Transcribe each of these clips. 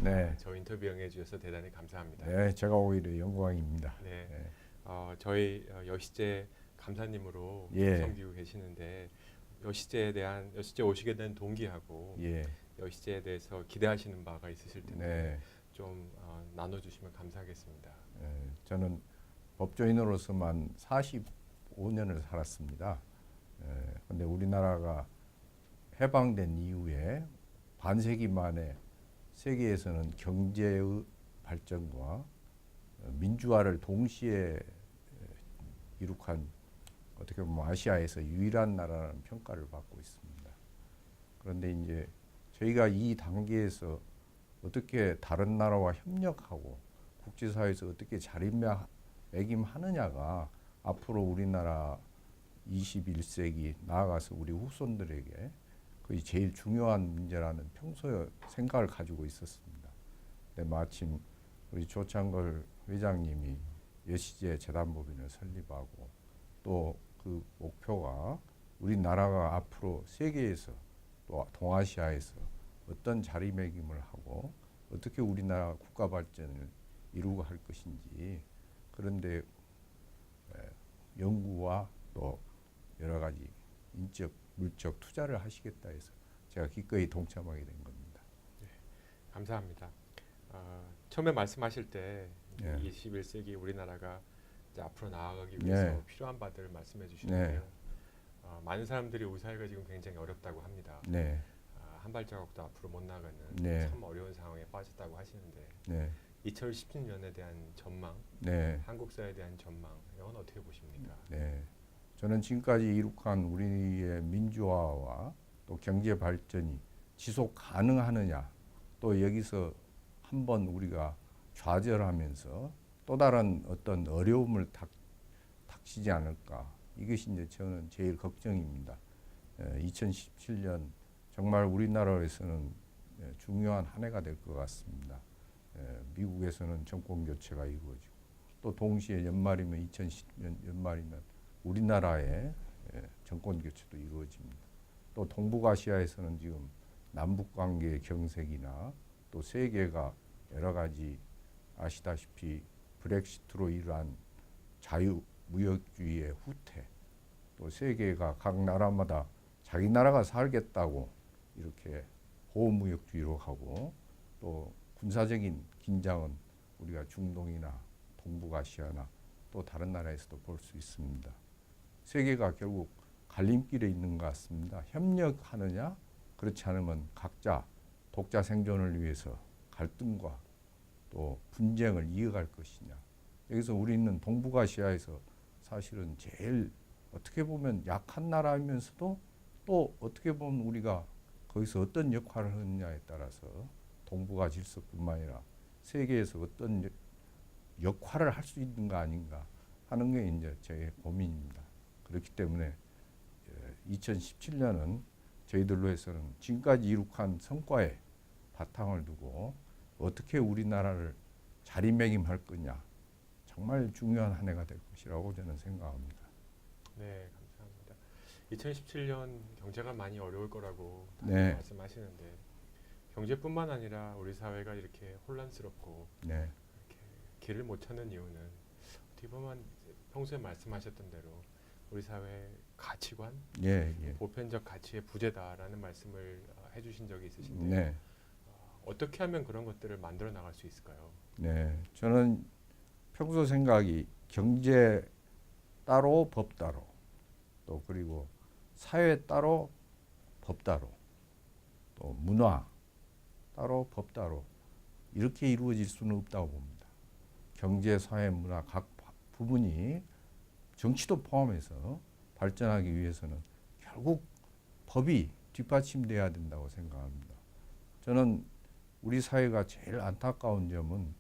네. 저 인터뷰 응해주셔서 대단히 감사합니다. 네, 제가 오히려 영광입니다. 네, 네. 저희 여시제 감사님으로 예, 섬기고 계시는데 여시제 오시게 된 동기하고 예, 여시제에 대해서 기대하시는 바가 있으실 텐데 네. 좀 나눠주시면 감사하겠습니다. 저는 법조인으로서만 45년을 살았습니다. 근데 우리나라가 해방된 이후에 반세기 만에 세계에서는 경제의 발전과 민주화를 동시에 이룩한 어떻게 보면 아시아에서 유일한 나라라는 평가를 받고 있습니다. 그런데 이제 저희가 이 단계에서 어떻게 다른 나라와 협력하고 국제사회에서 어떻게 자리매김하느냐가 앞으로 우리나라 21세기 나아가서 우리 후손들에게 거의 제일 중요한 문제라는 평소에 생각을 가지고 있었습니다. 근데 마침 우리 조창걸 회장님이 여시제 재단법인을 설립하고 또 그 목표가 우리나라가 앞으로 세계에서 또 동아시아에서 어떤 자리매김을 하고 어떻게 우리나라 국가 발전을 이루고 할 것인지 그런데 연구와 또 여러 가지 인적, 물적 투자를 하시겠다 해서 제가 기꺼이 동참하게 된 겁니다. 네, 감사합니다. 처음에 말씀하실 때 예. 21세기 우리나라가 이제 앞으로 나아가기 네. 위해서 필요한 바들을 말씀해 주시는데요. 네. 많은 사람들이 우리 사회가 지금 굉장히 어렵다고 합니다. 네, 한 발자국도 앞으로 못 나가는 네. 참 어려운 상황에 빠졌다고 하시는데 네, 2017년에 대한 전망, 네, 한국 사회에 대한 전망 이건 어떻게 보십니까? 네. 저는 지금까지 이룩한 우리의 민주화와 또 경제 발전이 지속 가능하느냐, 또 여기서 한번 우리가 좌절하면서 또 다른 어떤 어려움을 닥치지 않을까. 이것이 이제 저는 제일 걱정입니다. 2017년 정말 우리나라에서는 중요한 한 해가 될 것 같습니다. 미국에서는 정권 교체가 이루어지고 또 동시에 연말이면 2010년 연말이면 우리나라의 정권 교체도 이루어집니다. 또 동북아시아에서는 지금 남북 관계의 경색이나 또 세계가 여러 가지 아시다시피 브렉시트로 이러한 자유무역주의의 후퇴, 또 세계가 각 나라마다 자기 나라가 살겠다고 이렇게 보호무역주의로 하고 또 군사적인 긴장은 우리가 중동이나 동북아시아나 또 다른 나라에서도 볼 수 있습니다. 세계가 결국 갈림길에 있는 것 같습니다. 협력하느냐 그렇지 않으면 각자 독자 생존을 위해서 갈등과 또 분쟁을 이어갈 것이냐. 여기서 우리는 동북아시아에서 사실은 제일 어떻게 보면 약한 나라이면서도 또 어떻게 보면 우리가 거기서 어떤 역할을 하느냐에 따라서 동북아 질서뿐만 아니라 세계에서 어떤 역할을 할 수 있는 거 아닌가 하는 게 이제 제 고민입니다. 그렇기 때문에 2017년은 저희들로 해서는 지금까지 이룩한 성과에 바탕을 두고 어떻게 우리나라를 자리매김할 거냐 정말 중요한 한 해가 될 것이라고 저는 생각합니다. 네, 감사합니다. 2017년 경제가 많이 어려울 거라고 네. 말씀하시는데 경제뿐만 아니라 우리 사회가 이렇게 혼란스럽고 네, 이렇게 길을 못 찾는 이유는 어떻게 보면 평소에 말씀하셨던 대로 우리 사회 가치관, 예, 예. 보편적 가치의 부재다라는 말씀을 해주신 적이 있으신데요. 네, 어떻게 하면 그런 것들을 만들어 나갈 수 있을까요? 네. 저는 평소 생각이 경제 따로 법 따로 또 그리고 사회 따로 법 따로 또 문화 따로 법 따로 이렇게 이루어질 수는 없다고 봅니다. 경제, 사회, 문화 각 부분이 정치도 포함해서 발전하기 위해서는 결국 법이 뒷받침돼야 된다고 생각합니다. 저는 우리 사회가 제일 안타까운 점은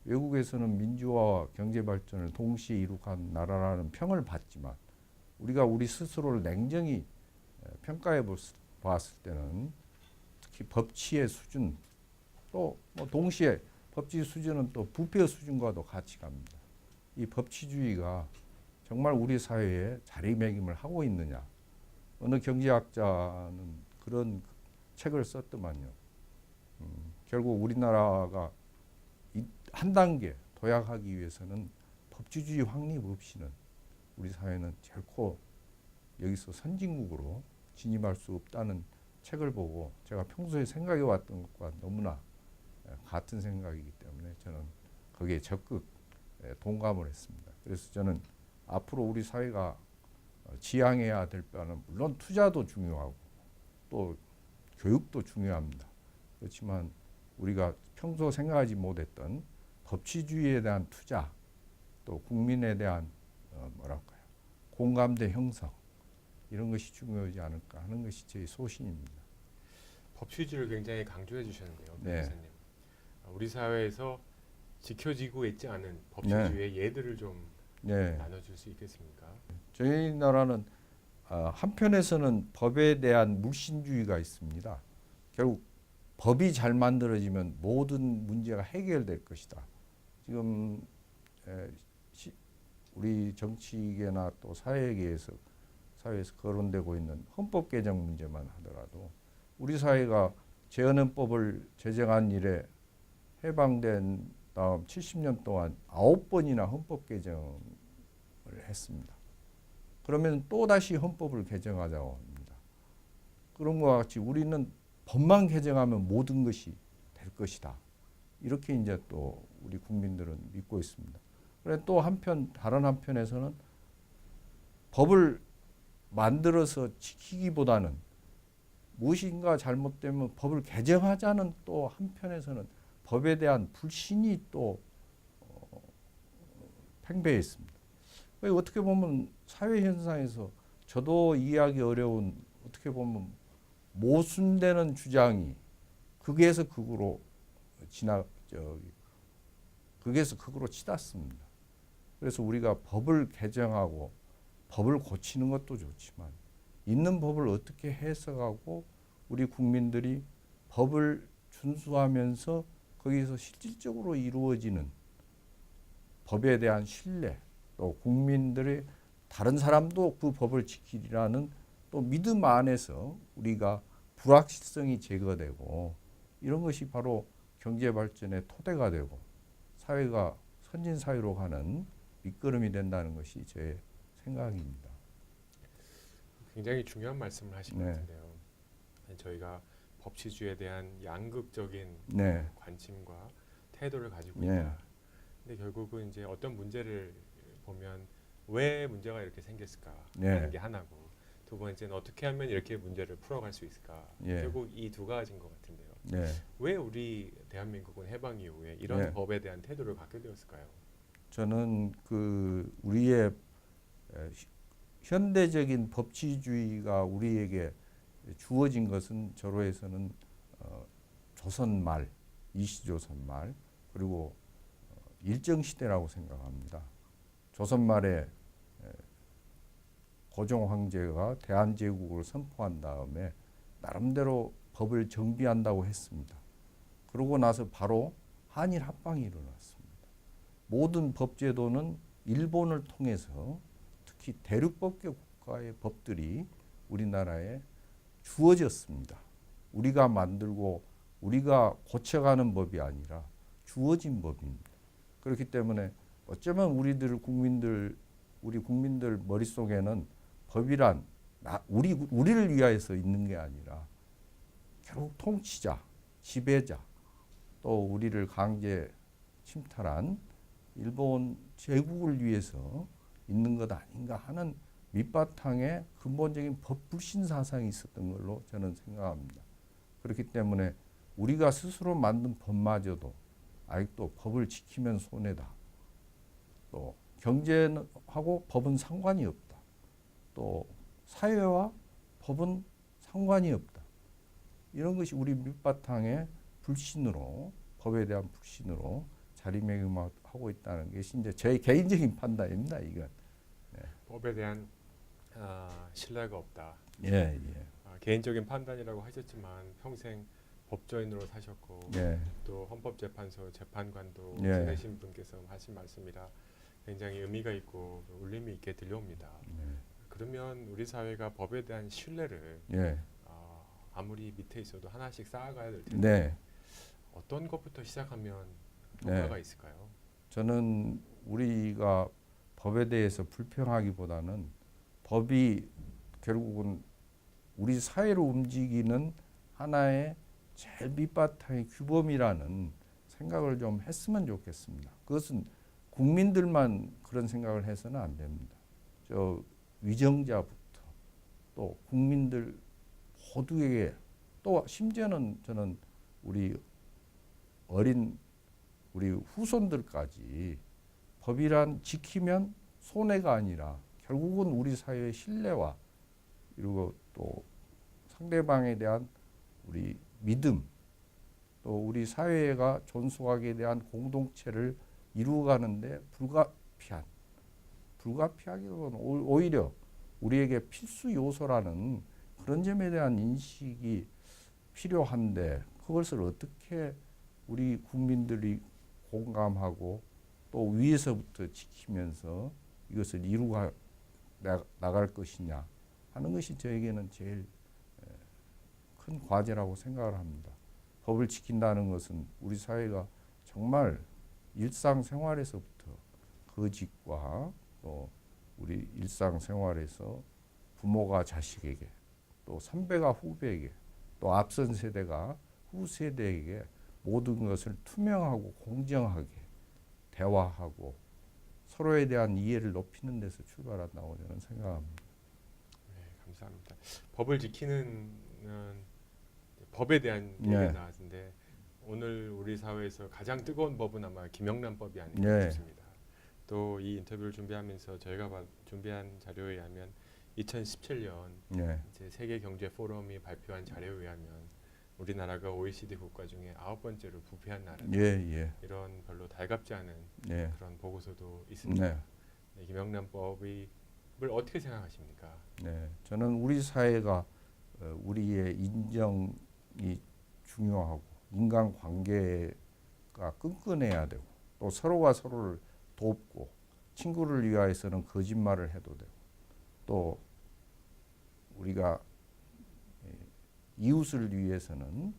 외국에서는 민주화와 경제 발전을 동시에 이룩한 나라라는 평을 받지만 우리가 우리 스스로를 냉정히 평가해 봤을 때는 특히 법치의 수준 또 뭐 동시에 법치 수준은 또 부패 수준과도 같이 갑니다. 이 법치주의가 정말 우리 사회에 자리매김을 하고 있느냐. 어느 경제학자는 그런 책을 썼더만요. 결국 우리나라가 한 단계 도약하기 위해서는 법치주의 확립 없이는 우리 사회는 결코 여기서 선진국으로 진입할 수 없다는 책을 보고 제가 평소에 생각해 왔던 것과 너무나 같은 생각이기 때문에 저는 거기에 적극 동감을 했습니다. 그래서 저는 앞으로 우리 사회가 지향해야 될 바는 물론 투자도 중요하고 또 교육도 중요합니다. 그렇지만 우리가 평소 생각하지 못했던 법치주의에 대한 투자, 또 국민에 대한 뭐랄까요, 공감대 형성, 이런 것이 중요하지 않을까 하는 것이 제 소신입니다. 법치주의를 굉장히 강조해 주셨는데요, 네. 변호사님. 우리 사회에서 지켜지고 있지 않은 법치주의의 예들을 좀 네. 나눠줄 수 있겠습니까? 저희 나라는 한편에서는 법에 대한 물신주의가 있습니다. 결국 법이 잘 만들어지면 모든 문제가 해결될 것이다. 지금 우리 정치계나 또 사회계에서 거론되고 있는 헌법 개정 문제만 하더라도 우리 사회가 재헌헌법을 제정한 이래 해방된 다음 70년 동안 9번이나 헌법 개정을 했습니다. 그러면 또다시 헌법을 개정하자고 합니다. 그런 것과 같이 우리는 법만 개정하면 모든 것이 될 것이다. 이렇게 이제 또 우리 국민들은 믿고 있습니다. 그런데 또 다른 한편에서는 법을 만들어서 지키기보다는 무엇인가 잘못되면 법을 개정하자는 또 한편에서는 법에 대한 불신이 또 팽배해 있습니다. 어떻게 보면 사회 현상에서 저도 이해하기 어려운 어떻게 보면 모순되는 주장이 극에서 극으로 극에서 극으로 치닫습니다. 그래서 우리가 법을 개정하고 법을 고치는 것도 좋지만 있는 법을 어떻게 해석하고 우리 국민들이 법을 준수하면서 거기서 실질적으로 이루어지는 법에 대한 신뢰, 또 국민들의 다른 사람도 그 법을 지키리라는 또 믿음 안에서 우리가 불확실성이 제거되고 이런 것이 바로 경제 발전의 토대가 되고 사회가 선진 사회로 가는 밑거름이 된다는 것이 제 생각입니다. 굉장히 중요한 말씀을 하신 것 네. 같은데요. 저희가 법치주의에 대한 양극적인 네. 관심과 태도를 가지고 네. 있다. 근데 결국은 이제 어떤 문제를 보면 왜 문제가 이렇게 생겼을까 하는 네. 게 하나고, 두 번째는 어떻게 하면 이렇게 문제를 풀어갈 수 있을까. 예. 결국 이 두 가지인 것 같은데요. 네. 왜 우리 대한민국은 해방 이후에 이런 네. 법에 대한 태도를 갖게 되었을까요? 저는 우리의 현대적인 법치주의가 우리에게 주어진 것은 저로에서는 조선 말, 이시조선 말, 그리고 일정시대라고 생각합니다. 조선 말에 고종 황제가 대한제국을 선포한 다음에 나름대로 법을 정비한다고 했습니다. 그러고 나서 바로 한일 합방이 일어났습니다. 모든 법제도는 일본을 통해서 특히 대륙법계 국가의 법들이 우리나라에 주어졌습니다. 우리가 만들고 우리가 고쳐가는 법이 아니라 주어진 법입니다. 그렇기 때문에 어쩌면 우리 국민들 머릿속에는 법이란 우리를 위하여서 있는 게 아니라 결국 통치자, 지배자, 또 우리를 강제 침탈한 일본 제국을 위해서 있는 것 아닌가 하는 밑바탕에 근본적인 법 불신 사상이 있었던 걸로 저는 생각합니다. 그렇기 때문에 우리가 스스로 만든 법마저도 아직도 법을 지키면 손해다. 또 경제하고 법은 상관이 없다. 또 사회와 법은 상관이 없다. 이런 것이 우리 밑바탕에 불신으로, 법에 대한 불신으로 자리매김하고 있다는 것이 이제 제 개인적인 판단입니다. 이건. 법에 대한 신뢰가 없다. 예, 예. 개인적인 판단이라고 하셨지만 평생 법조인으로 사셨고 예. 또 헌법재판소 재판관도 예. 지내신 분께서 하신 말씀이라 굉장히 의미가 있고 울림이 있게 들려옵니다. 그러면 우리 사회가 법에 대한 신뢰를 예. 아무리 밑에 있어도 하나씩 쌓아가야 될 텐데 네. 어떤 것부터 시작하면 네. 효과가 있을까요? 저는 우리가 법에 대해서 불평하기보다는 법이 결국은 우리 사회를 움직이는 하나의 제일 밑바탕의 규범이라는 생각을 좀 했으면 좋겠습니다. 그것은 국민들만 그런 생각을 해서는 안 됩니다. 저 위정자부터 또 국민들 모두에게 또 심지어는 저는 우리 어린 우리 후손들까지 법이란 지키면 손해가 아니라 결국은 우리 사회의 신뢰와 그리고 또 상대방에 대한 우리 믿음 또 우리 사회가 존속하기에 대한 공동체를 이루어가는데 불가피하기보다는 오히려 우리에게 필수 요소라는 그런 점에 대한 인식이 필요한데 그것을 어떻게 우리 국민들이 공감하고 또 위에서부터 지키면서 이것을 이루어 나갈 것이냐 하는 것이 저에게는 제일 큰 과제라고 생각을 합니다. 법을 지킨다는 것은 우리 사회가 정말 일상생활에서부터 거짓과 또 우리 일상생활에서 부모가 자식에게 또 선배가 후배에게 또 앞선 세대가 후세대에게 모든 것을 투명하고 공정하게 대화하고 서로에 대한 이해를 높이는 데서 출발한다고 저는 생각합니다. 네, 감사합니다. 법을 지키는 법에 대한 네. 얘기가 나왔는데 오늘 우리 사회에서 가장 뜨거운 법은 아마 김영란법이 아닐까 네. 싶습니다. 또 이 인터뷰를 준비하면서 저희가 준비한 자료에 의하면 2017년 네. 이제 세계 경제 포럼이 발표한 자료에 의하면 우리나라가 OECD 국가 중에 9번째로 부패한 나라다. 예. 이런 별로 달갑지 않은 네. 그런 보고서도 있습니다. 네. 네, 김영란법을 어떻게 생각하십니까? 네. 저는 우리 사회가 우리의 인정이 중요하고 인간관계가 끈끈해야 되고 또 서로가 서로를 돕고 친구를 위하여서는 거짓말을 해도 되고 또 우리가 이웃을 위해서는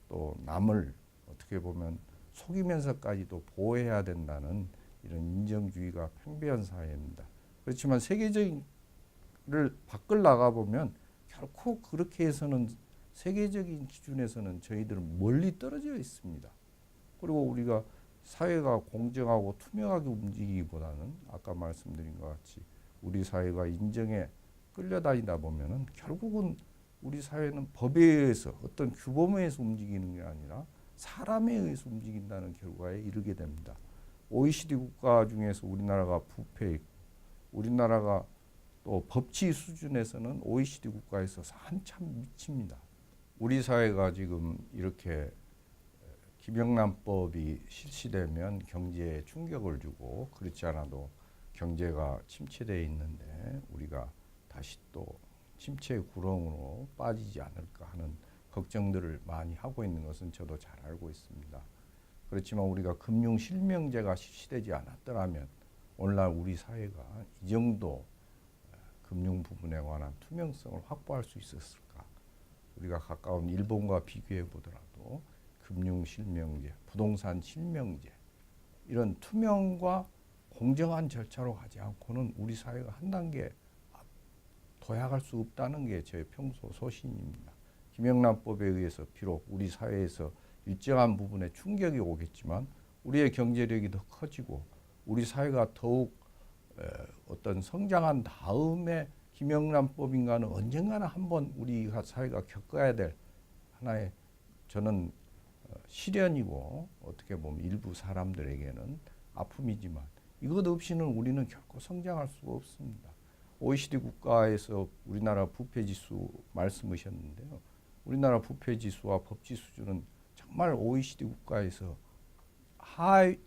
또 남을 어떻게 보면 속이면서까지도 보호해야 된다는 이런 인정주의가 팽배한 사회입니다. 그렇지만 세계적인 를 밖을 나가보면 결코 그렇게 해서는 세계적인 기준에서는 저희들은 멀리 떨어져 있습니다. 그리고 우리가 사회가 공정하고 투명하게 움직이기보다는 아까 말씀드린 것 같이 우리 사회가 인정에 끌려다니다 보면은 결국은 우리 사회는 법에 의해서 어떤 규범에 의해서 움직이는 게 아니라 사람에 의해서 움직인다는 결과에 이르게 됩니다. OECD 국가 중에서 우리나라가 부패 있고 우리나라가 또 법치 수준에서는 OECD 국가에서 한참 미칩니다. 우리 사회가 지금 이렇게 김영란법이 실시되면 경제에 충격을 주고 그렇지 않아도 경제가 침체되어 있는데 우리가 다시 또 침체의 구렁으로 빠지지 않을까 하는 걱정들을 많이 하고 있는 것은 저도 잘 알고 있습니다. 그렇지만 우리가 금융실명제가 실시되지 않았더라면 오늘날 우리 사회가 이 정도 금융 부분에 관한 투명성을 확보할 수 있었을까? 우리가 가까운 일본과 비교해 보더라도 금융실명제, 부동산 실명제 이런 투명과 공정한 절차로 가지 않고는 우리 사회가 한 단계 도약할 수 없다는 게 제 평소 소신입니다. 김영란법에 의해서 비록 우리 사회에서 일정한 부분에 충격이 오겠지만 우리의 경제력이 더 커지고 우리 사회가 더욱 어떤 성장한 다음에 김영란법인가는 언젠가는 한번 우리 사회가 겪어야 될 하나의 저는 시련이고 어떻게 보면 일부 사람들에게는 아픔이지만 이것 없이는 우리는 결코 성장할 수가 없습니다. OECD 국가에서 우리나라 부패지수 말씀하셨는데요. 우리나라 부패지수와 법치 수준은 정말 OECD 국가에서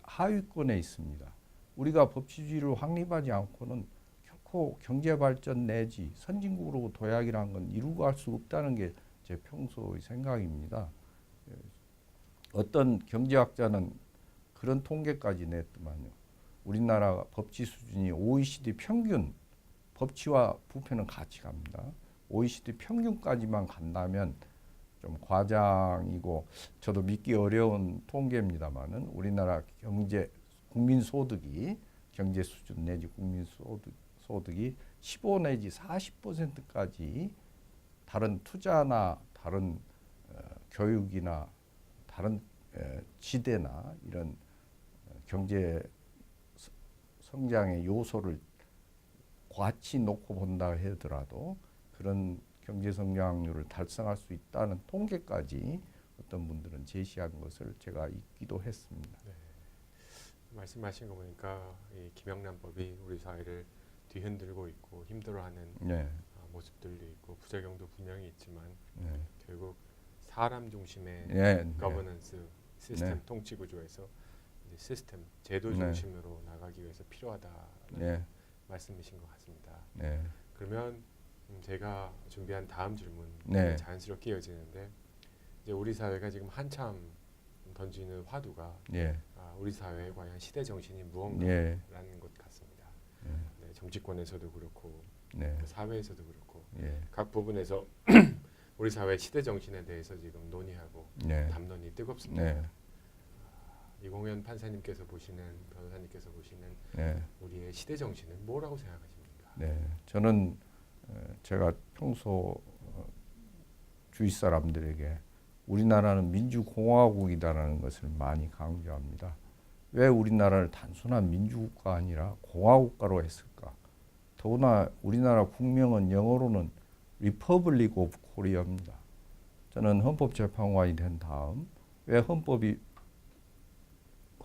하위권에 있습니다. 우리가 법치주의를 확립하지 않고는 결코 경제발전 내지 선진국으로 도약이라는 건 이루고 할 수 없다는 게 제 평소의 생각입니다. 어떤 경제학자는 그런 통계까지 냈더만요. 우리나라 법치 수준이 OECD 평균, 법치와 부패는 같이 갑니다. OECD 평균까지만 간다면 좀 과장이고 저도 믿기 어려운 통계입니다만은 우리나라 국민 소득이 경제 수준 내지 국민 소득이 15 내지 40%까지 다른 투자나 다른 교육이나 다른 지대나 이런 경제 성장의 요소를 같이 놓고 본다 하더라도 그런 경제 성장률을 달성할 수 있다는 통계까지 어떤 분들은 제시한 것을 제가 읽기도 했습니다. 네. 말씀하신 거 보니까 이 김영란법이 우리 사회를 뒤흔들고 있고 힘들어하는 네, 모습들도 있고 부작용도 분명히 있지만 네, 결국 사람 중심의 네, 거버넌스 시스템 네. 통치 구조에서 이제 시스템 제도 네. 중심으로 나가기 위해서 필요하다는 네, 말씀이신 것 같습니다. 네, 그러면 제가 준비한 다음 질문 네. 자연스럽게 이어지는데 이제 우리 사회가 지금 한참 던지는 화두가 네, 우리 사회에 과연 시대 정신이 네, 무언가라는 것 같습니다. 네, 네, 정치권에서도 그렇고 네, 사회에서도 그렇고 네, 각 부분에서 우리 사회 시대 정신에 대해서 지금 논의하고 네, 담론이 뜨겁습니다. 네, 이공현 판사님께서 보시는 변호사님께서 보시는 네. 우리의 시대 정신은 뭐라고 생각하십니까? 네, 저는 제가 평소 주위 사람들에게 우리나라는 민주공화국이다라는 것을 많이 강조합니다. 왜 우리나라를 단순한 민주국가 아니라 공화국가로 했을까? 더구나 우리나라 국명은 영어로는 Republic of Korea입니다. 저는 헌법재판관이 된 다음 왜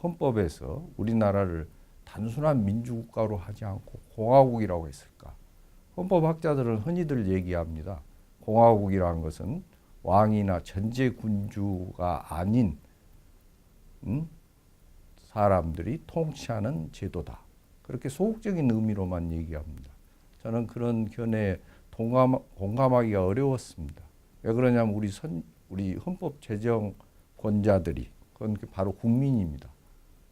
헌법에서 우리나라를 단순한 민주국가로 하지 않고 공화국이라고 했을까? 헌법학자들은 흔히들 얘기합니다. 공화국이라는 것은 왕이나 전제군주가 아닌 사람들이 통치하는 제도다. 그렇게 소극적인 의미로만 얘기합니다. 저는 그런 견해에 공감하기가 어려웠습니다. 왜 그러냐면 우리 헌법 제정권자들이 그건 바로 국민입니다.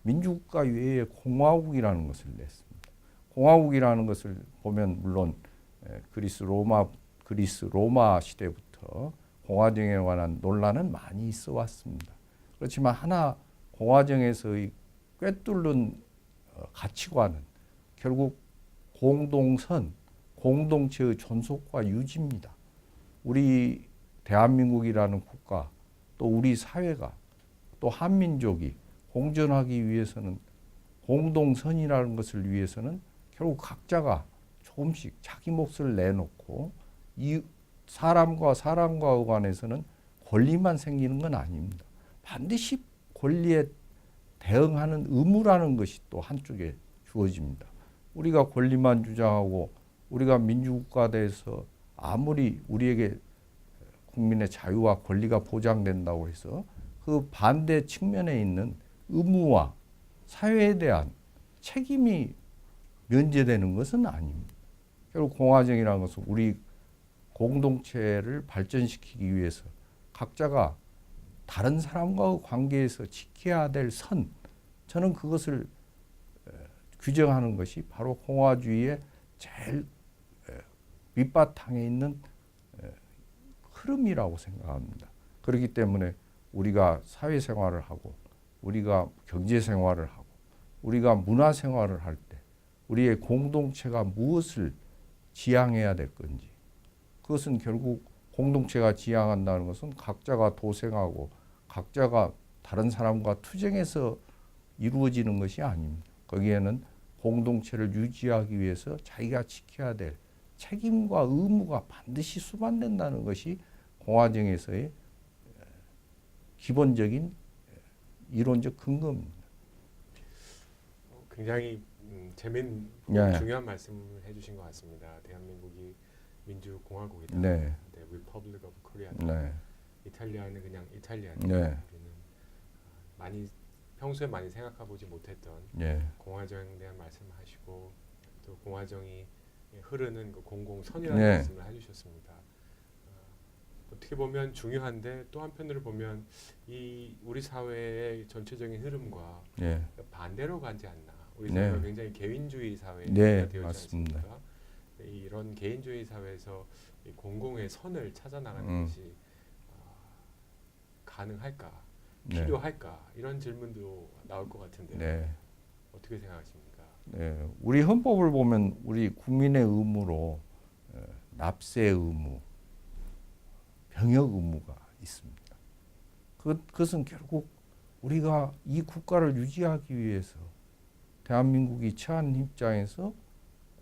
민주국가 외에 공화국이라는 것을 냈습니다. 공화국이라는 것을 보면 물론 그리스 로마 시대부터 공화정에 관한 논란은 많이 있어 왔습니다. 그렇지만 하나 공화정에서의 꿰뚫는 가치관은 결국 공동체의 존속과 유지입니다. 우리 대한민국이라는 국가, 또 우리 사회가, 또 한민족이 공존하기 위해서는 공동선이라는 것을 위해서는 결국 각자가 조금씩 자기 몫을 내놓고 이 사람과 관해서는 권리만 생기는 건 아닙니다. 반드시 권리에 대응하는 의무라는 것이 또 한쪽에 주어집니다. 우리가 권리만 주장하고 우리가 민주국가에서 아무리 우리에게 국민의 자유와 권리가 보장된다고 해서 그 반대 측면에 있는 의무와 사회에 대한 책임이 면제되는 것은 아닙니다. 결국 공화정이라는 것은 우리 공동체를 발전시키기 위해서 각자가 다른 사람과의 관계에서 지켜야 될 선, 저는 그것을 규정하는 것이 바로 공화주의의 제일 밑바탕에 있는 흐름이라고 생각합니다. 그렇기 때문에 우리가 사회생활을 하고 우리가 경제생활을 하고 우리가 문화생활을 할 때 우리의 공동체가 무엇을 지향해야 될 건지, 그것은 결국 공동체가 지향한다는 것은 각자가 도생하고 각자가 다른 사람과 투쟁해서 이루어지는 것이 아닙니다. 거기에는 공동체를 유지하기 위해서 자기가 지켜야 될 책임과 의무가 반드시 수반된다는 것이 공화정에서의 기본적인 이론적 근거입니다. 굉장히 재미있는 네. 중요한 말씀을 해주신 것 같습니다. 대한민국이 민주공화국이다. 네. 네, Republic of Korea. 네. 이탈리아는 그냥 이탈리아. 네. 우리는 평소에 많이 생각해보지 못했던 네. 공화정에 대한 말씀하시고 또 공화정이 흐르는 그 공공선이라는 네. 말씀을 해주셨습니다. 어떻게 보면 중요한데 또 한편으로 보면 이 우리 사회의 전체적인 흐름과 네. 반대로 가지 않나. 우리 네. 사회가 굉장히 개인주의 사회가 네, 되었지 맞습니다. 않습니까? 이런 개인주의 사회에서 이 공공의 선을 찾아나가는 것이 가능할까, 네. 필요할까 이런 질문도 나올 것 같은데요. 네. 어떻게 생각하십니까? 네. 우리 헌법을 보면 우리 국민의 의무로 납세 의무, 병역 의무가 있습니다. 그것은 결국 우리가 이 국가를 유지하기 위해서 대한민국이 처한 입장에서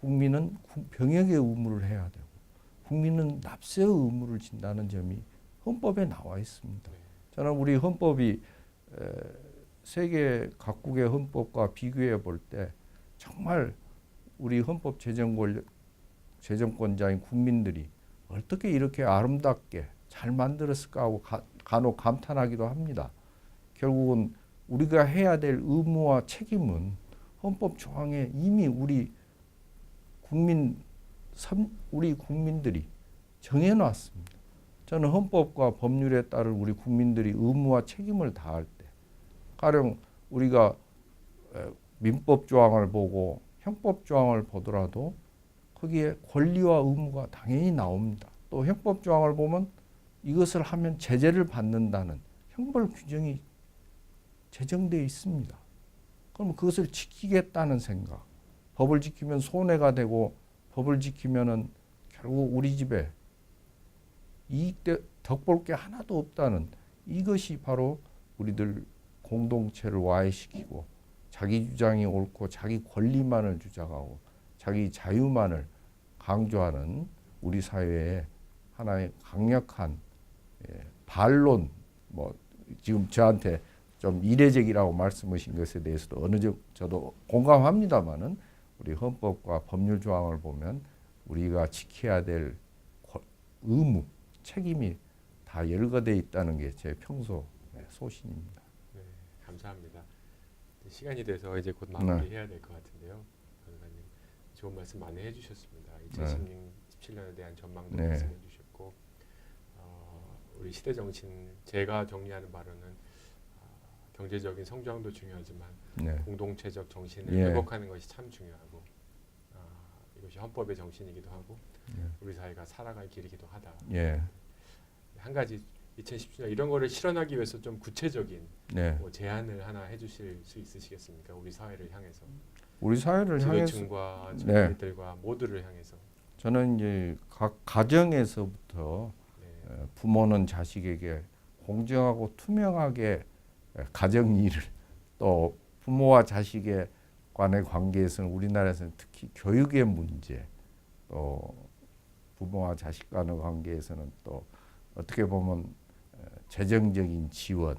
국민은 병역의 의무를 해야 되고 국민은 납세의 의무를 진다는 점이 헌법에 나와 있습니다. 저는 우리 헌법이 세계 각국의 헌법과 비교해 볼 때 정말 우리 헌법 제정권자인 국민들이 어떻게 이렇게 아름답게 잘 만들었을까 하고 간혹 감탄하기도 합니다. 결국은 우리가 해야 될 의무와 책임은 헌법 조항에 이미 우리 국민들이 정해놨습니다. 저는 헌법과 법률에 따른 우리 국민들이 의무와 책임을 다할 때, 가령 우리가 민법 조항을 보고 형법 조항을 보더라도 거기에 권리와 의무가 당연히 나옵니다. 또 형법 조항을 보면 이것을 하면 제재를 받는다는 형벌 규정이 제정되어 있습니다. 그럼 그것을 지키겠다는 생각, 법을 지키면 손해가 되고 법을 지키면은 결국 우리 집에 덕볼 게 하나도 없다는 이것이 바로 우리들 공동체를 와해시키고 자기 주장이 옳고 자기 권리만을 주장하고 자기 자유만을 강조하는 우리 사회의 하나의 강력한 반론, 뭐 지금 저한테 좀 이례적이라고 말씀하신 것에 대해서도 어느 정도 저도 공감합니다만은 우리 헌법과 법률 조항을 보면 우리가 지켜야 될 의무, 책임이 다 열거되어 있다는 게 제 평소 소신입니다. 네, 감사합니다. 시간이 돼서 이제 곧 마무리해야 될 것 같은데요. 변호사님 좋은 말씀 많이 해주셨습니다. 2017년에 대한 전망도 네. 말씀해 주셨고 우리 시대 정신 제가 정리하는 바로는 경제적인 성장도 중요하지만 네. 공동체적 정신을 예. 회복하는 것이 참 중요하고 이것이 헌법의 정신이기도 하고 우리 사회가 살아갈 길이기도 하다. 예. 한 가지 2017년 이런 거를 실현하기 위해서 좀 구체적인 네. 뭐 제안을 하나 해주실 수 있으시겠습니까? 우리 사회를 향해서 우리 사회를 향해서 지도층과 네. 젊은이들과 모두를 향해서 저는 이제 각 가정에서부터 네. 부모는 자식에게 공정하고 투명하게 가정 일을 또 부모와 자식의 간의 관계에서는 우리나라에서는 특히 교육의 문제 또 부모와 자식 간의 관계에서는 또 어떻게 보면 재정적인 지원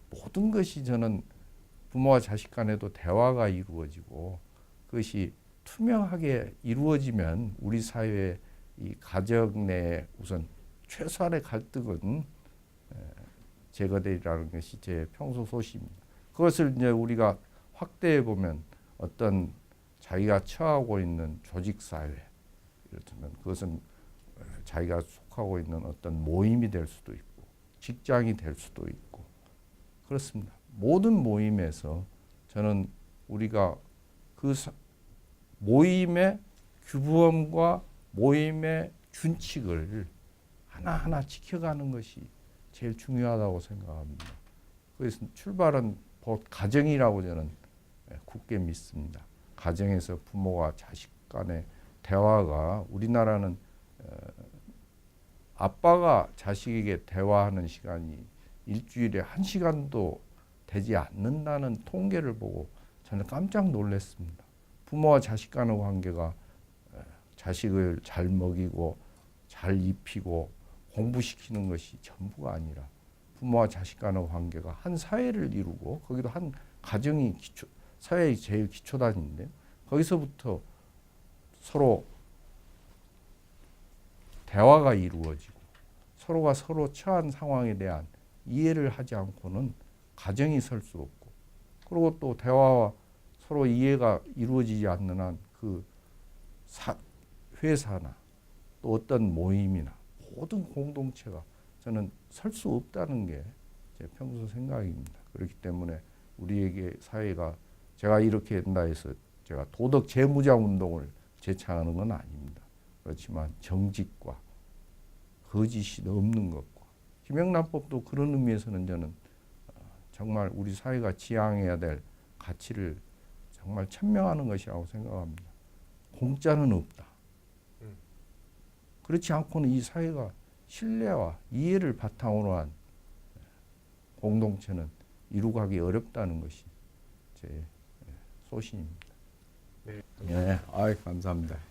모든 것이 저는 부모와 자식 간에도 대화가 이루어지고 그것이 투명하게 이루어지면 우리 사회의 이 가정 내 우선 최소한의 갈등은 제거되리라는 것이 제 평소 소식입니다. 그것을 이제 우리가 확대해 보면 어떤 자기가 처하고 있는 조직 사회, 이렇다면 그것은 자기가 속하고 있는 어떤 모임이 될 수도 있고 직장이 될 수도 있고 그렇습니다. 모든 모임에서 저는 우리가 그 모임의 규범과 모임의 준칙을 하나하나 지켜가는 것이 제일 중요하다고 생각합니다. 그래서 출발은 가정이라고 저는 굳게 믿습니다. 가정에서 부모와 자식 간의 대화가 우리나라는 아빠가 자식에게 대화하는 시간이 일주일에 1시간도 되지 않는다는 통계를 보고 저는 깜짝 놀랐습니다. 부모와 자식 간의 관계가 자식을 잘 먹이고 잘 입히고 공부시키는 것이 전부가 아니라 부모와 자식 간의 관계가 한 사회를 이루고 거기도 한 가정이 사회의 제일 기초단인데 거기서부터 서로 대화가 이루어지고 서로가 서로 처한 상황에 대한 이해를 하지 않고는 가정이 설 수 없고 그리고 또 대화와 서로 이해가 이루어지지 않는 한 그 회사나 또 어떤 모임이나 모든 공동체가 저는 설 수 없다는 게 제 평소 생각입니다. 그렇기 때문에 우리에게 사회가 제가 이렇게 된다 해서 제가 도덕 재무장 운동을 제창하는 건 아닙니다. 그렇지만 정직과 거짓이 없는 것과 김영란법도 그런 의미에서는 저는 정말 우리 사회가 지향해야 될 가치를 정말 천명하는 것이라고 생각합니다. 공짜는 없다. 그렇지 않고는 이 사회가 신뢰와 이해를 바탕으로 한 공동체는 이루가기 어렵다는 것이 제 소신입니다. 네. 네, 아이 감사합니다.